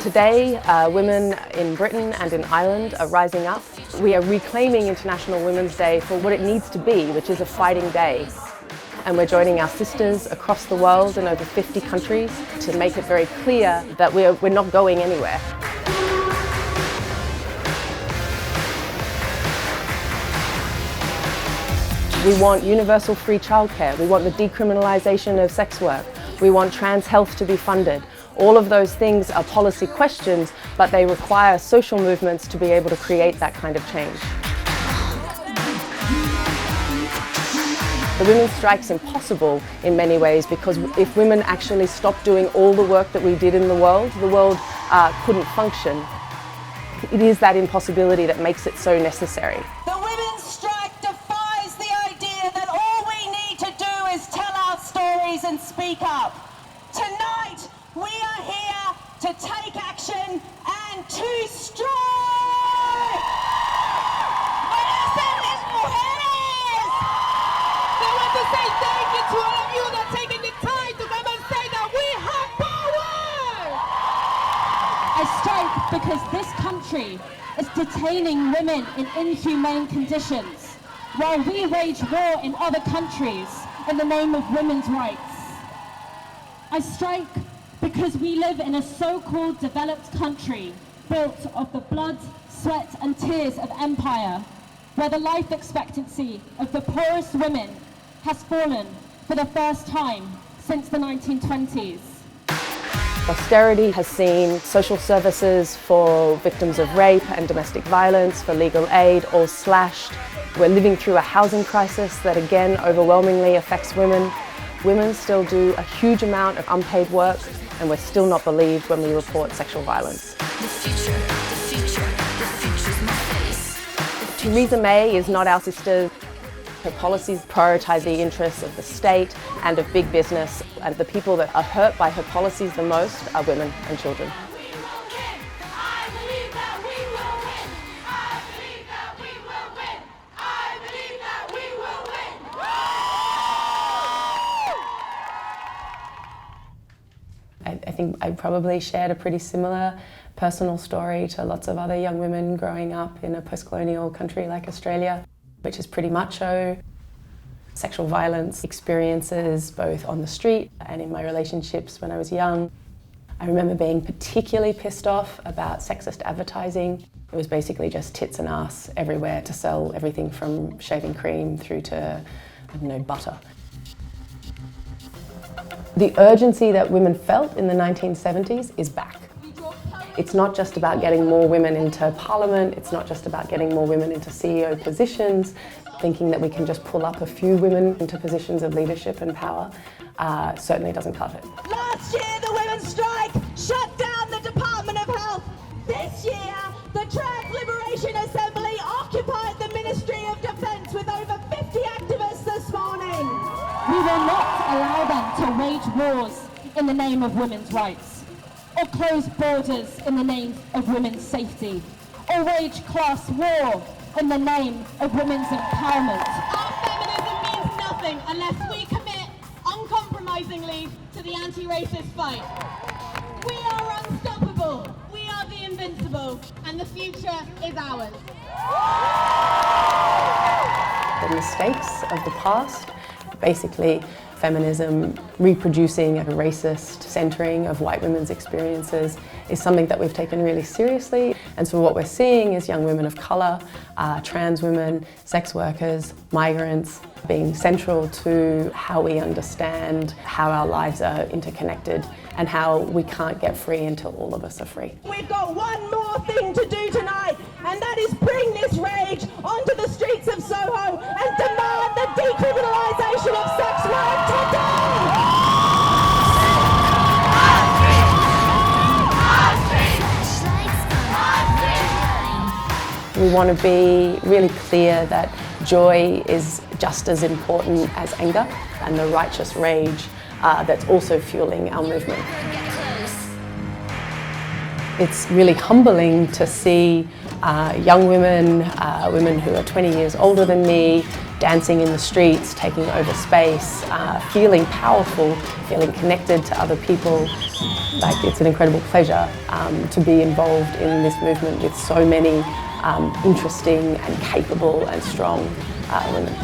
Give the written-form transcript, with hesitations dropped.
Today, women in Britain and in Ireland are rising up. We are reclaiming International Women's Day for what it needs to be, which is a fighting day. And we're joining our sisters across the world in over 50 countries to make it very clear that we're not going anywhere. We want universal free childcare. We want the decriminalisation of sex work. We want trans health to be funded. All of those things are policy questions, but they require social movements to be able to create that kind of change. The women's strike's impossible in many ways because if women actually stopped doing all the work that we did in the world couldn't function. It is that impossibility that makes it so necessary. The women's strike defies the idea that all we need to do is tell our stories and speak up. Tonight, we are here to take action and to strike! ¡Buenas mujeres! I want to say thank you to all of you that are taking the time to come and say that we have power! I strike because this country is detaining women in inhumane conditions while we wage war in other countries in the name of women's rights. I strike because we live in a so-called developed country built of the blood, sweat and tears of empire, where the life expectancy of the poorest women has fallen for the first time since the 1920s. Austerity has seen social services for victims of rape and domestic violence, for legal aid, all slashed. We're living through a housing crisis that again overwhelmingly affects women. Women still do a huge amount of unpaid work and we're still not believed when we report sexual violence. Theresa May is not our sister. Her policies prioritise the interests of the state and of big business, and the people that are hurt by her policies the most are women and children. I think I probably shared a pretty similar personal story to lots of other young women growing up in a post-colonial country like Australia, which is pretty macho. Sexual violence experiences both on the street and in my relationships when I was young. I remember being particularly pissed off about sexist advertising. It was basically just tits and ass everywhere to sell everything from shaving cream through to, I don't know, butter. The urgency that women felt in the 1970s is back. It's not just about getting more women into parliament, it's not just about getting more women into CEO positions, thinking that we can just pull up a few women into positions of leadership and power certainly doesn't cut it. Last year, the women's strike shut down the Department of Health. This year, the Trans Liberation Assembly occupied the Ministry of Defence with over 50 activists this morning. We will not allow them to wage wars in the name of women's rights, or close borders in the name of women's safety, or wage class war in the name of women's empowerment. Our feminism means nothing unless we commit uncompromisingly to the anti-racist fight. We are unstoppable, we are the invincible, and the future is ours. The mistakes of the past, basically feminism reproducing a racist centering of white women's experiences, is something that we've taken really seriously. And so what we're seeing is young women of colour, trans women, sex workers, migrants being central to how we understand how our lives are interconnected and how we can't get free until all of us are free. We've got one more thing to do tonight, and that is bring this rage onto the streets of Soho and demand the decriminalisation of sex work today! We want to be really clear that joy is just as important as anger and the righteous rage that's also fueling our movement. It's really humbling to see young women, women who are 20 years older than me, dancing in the streets, taking over space, feeling powerful, feeling connected to other people. Like, it's an incredible pleasure to be involved in this movement with so many interesting and capable and strong women.